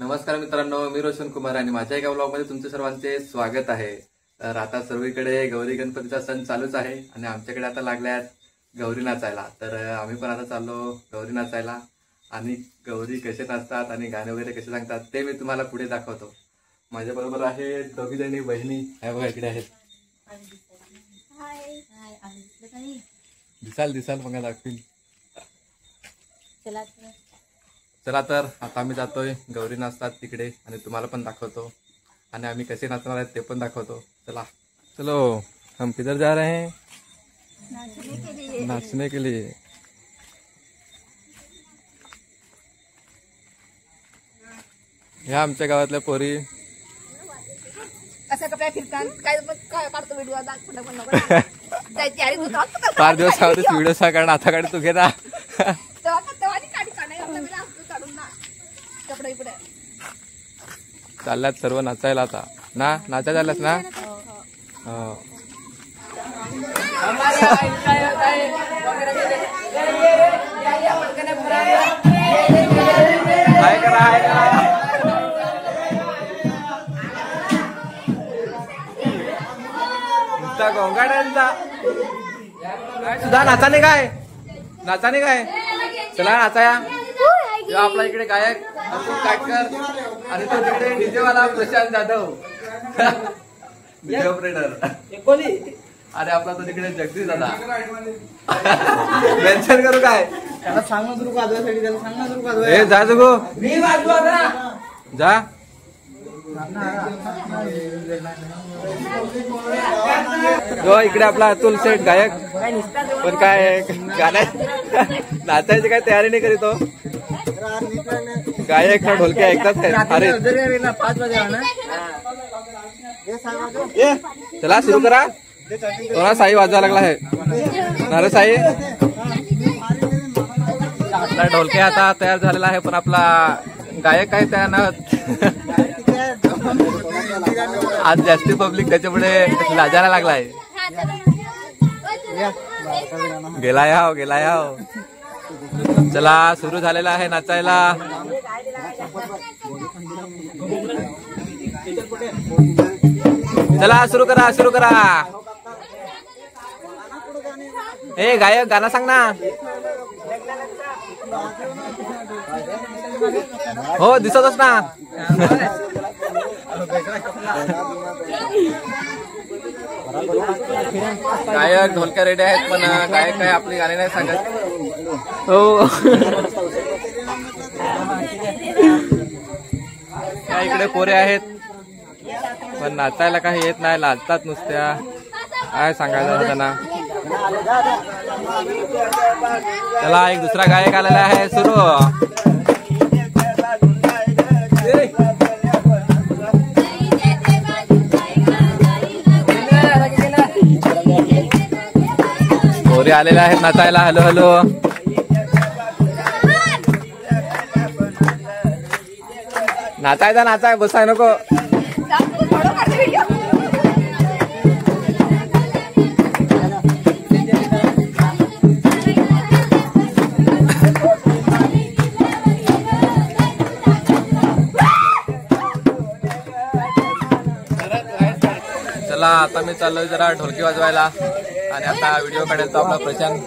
नमस्कार मित्रांनो, मी रोशन कुमार आणि माझ्या एका ब्लॉगमध्ये तुमचे सर्वांचे स्वागत आहे। तर आता सर्वीकडे गौरी गणपतीचा सण चालूच आहे आणि आमच्याकडे आता लागल्यात गौरी नाचायला। तर आम्ही पण आता चाललो गौरी नाचायला आणि गौरी कसे नाचतात आणि गाणे वगैरे कसे सांगतात ते मी तुम्हाला पुढे दाखवतो। माझ्या बरोबर आहे दोघी जणी बहिणी, हे बघा इकडे आहेत। दिसाल मग दाखवीन। चला तर आता आम्ही जातोय गौरी नाचतात तिकडे आणि तुम्हाला पण दाखवतो आणि आम्ही कसे नाचणार आहेत ते पण दाखवतो। चला चलो, हम किधर जा रहे हैं? नाचने के लिए। ह्या आमच्या गावातल्या पोरी फार दिवस व्हिडिओ सा कारण आता काढ तू घेता चालल्यात सर्व नाचायला आता ना, नाचा चालल्यास ना। गोंगाड्यांचा सुद्धा नाचाने काय चला नाचाया। आपला इकडे गायक अतुल काटकर आणि तो तिकडे डीजे वाला प्रशांत जाधव व्हिडिओ ऑपरेटर आणि आपला तो तिकडे जगदीश दादा। मेन्शन करू काय त्याला सांग सुरू वाजवायसाठी, त्याला सांग सुरू वाजवायला। ए जा जगो, मी वाजवा जा। जो इकडे आपला अतुल सेठ गायक पण काय गाण्यात नाचायची काय तयारी नाही करीत तो गायक ना ढोलके ऐकतात है। अरे 5 वाजे ना, चला सुरू करा। थोडा साई वाजवा लागला है ना रे साई। आपला ढोलके आता तयार झालेला आहे पण आपला गायक काय तयार ना। आज जास्ती पब्लिक त्याच्यापुढे लाजायला लागला आहे। गेला याव चला सुरू झालेला आहे नाचायला। चला सुरू करा। ए गायक गाणं सांग ना। हो दिसतच ना। गायक ढोलक्या रेडी आहेत पण गायक काय आपली गाणी नाही सांगत। हो इकडे पोरे आहेत पण नाचायला काही येत नाही, लाजतात नुसत्या। काय सांगायचं त्यांना। चला एक दुसरा गायक आलेला आहे, सुरू। पोरे आलेले आहेत नाचायला। हॅलो नाचाय बसाय नको। चला आता मी चाललोय जरा ढोलकी वाजवायला आणि आता व्हिडिओ काढेल तो आपला प्रशांत।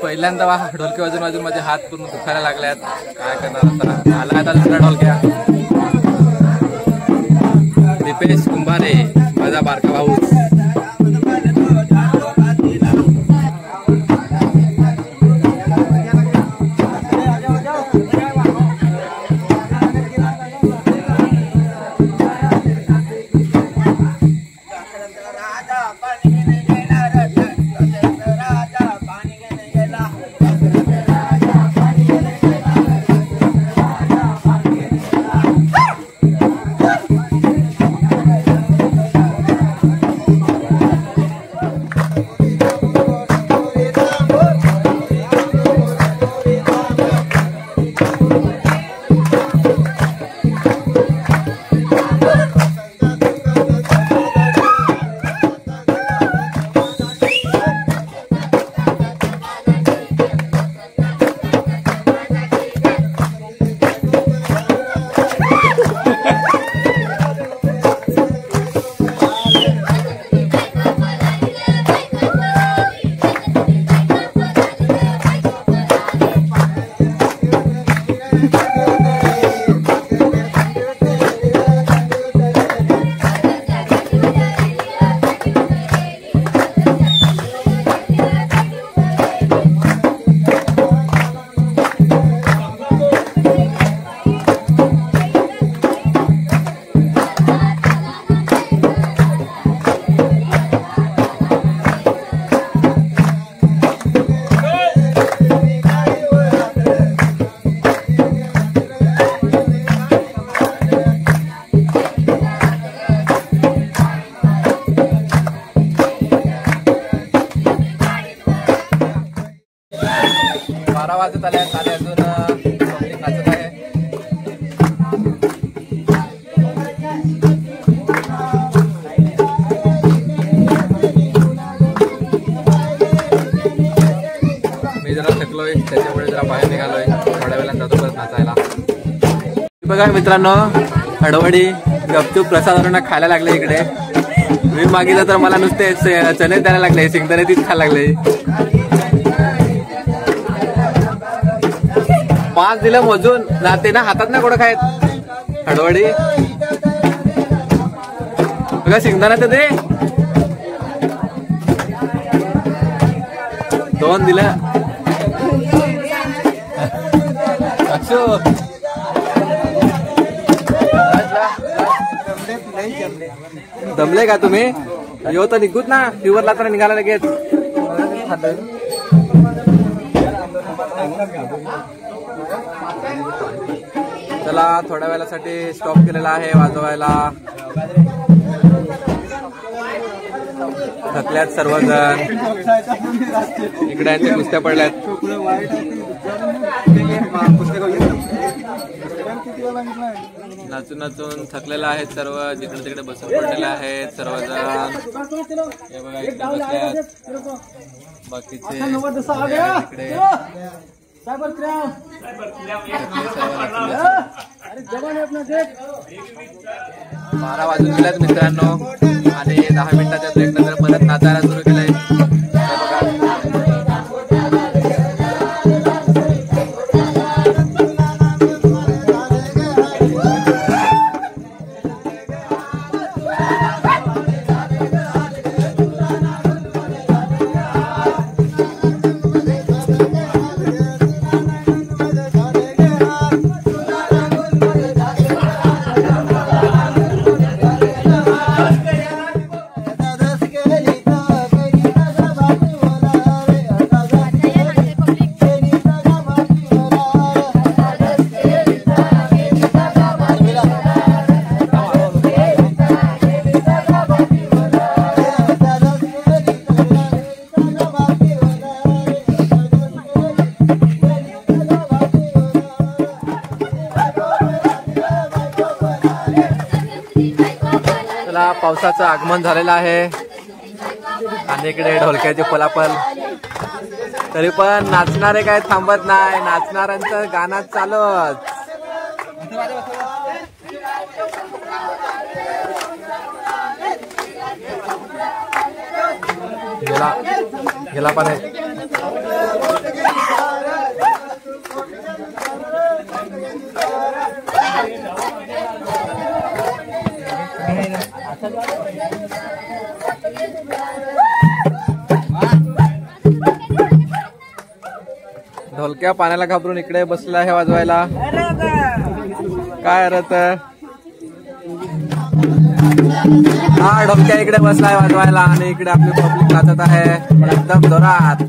पहिल्यांदा ढोलकी वाजून माझे हात पूर्ण दुखायला लागल्यात। काय करणार आता, आला आता दुसरा ढोलक्या। उमेश कुंभारे माझा बारका भाऊ. वाजत आले आणि अजून पब्लिक नाचत आहे. मी जरा थकलोय त्याच्यामुळे जरा बाहेर निघालोय. थोड्या वेळात जातो परत नाचायला. बघा मित्रांनो, हडवडी गपचूप प्रसाद खायला लागले इकडे. मी मागितलं तर मला नुसते चणे द्यायला लागले, शेंगदाणे तीच खायला लागले. 5 दिलं मोजून जाते ना, हातात ना कोण खायत हडवडी. बघा शेंगदाणा तर दे. 2 दिलं. दमले का तुम्ही? येऊ तर निघूत ना, फिवरला तर निघाला लगेच. चला, थोड्या वेळासाठी स्टॉप केलेला आहे वाजवायला. थकल्यात सर्वजण. इकडे यांच्या कुस्त्या पडल्यात. नाचून नाचून थकलेला आहेत सर्व. जिकडे तिकडे बसून पडलेले आहेत सर्वजण. हे बघा इकडे बसल्यात. बाकीचे इकडे 12 वाजून गेल्यात मित्रांनो. आणि 10 मिनिटाच्या ब्रेक नंतर परत नाचायला सुरू केलंय. पावसाचं आगमन झालेलं आहे आणि इकडे ढोलक्याचे फलाफल. तरी पण नाचणारे काय थांबत नाही. नाचणाऱ्यांचं गाणं चालूच. गेला पण आहे. डोमक्या पाण्याला घाबरून इकडे बसला आहे वाजवायला. काय रत हा डोमक्या इकडे बसलाय वाजवायला आणि इकडे आपली पब्लिक नाचत आहे एकदम जोरात.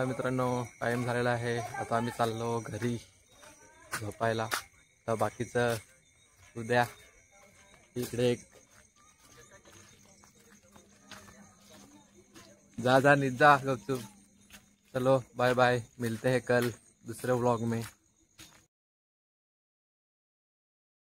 मित्रांनो टाइम झालेला आहे, आता आम्ही चाललो घरी झोपायला. तर बाकीचं उद्या. इकडे एक जा निजा गपचूप. चलो बाय बाय, मिलते हैं कल दूसरे व्लॉग में.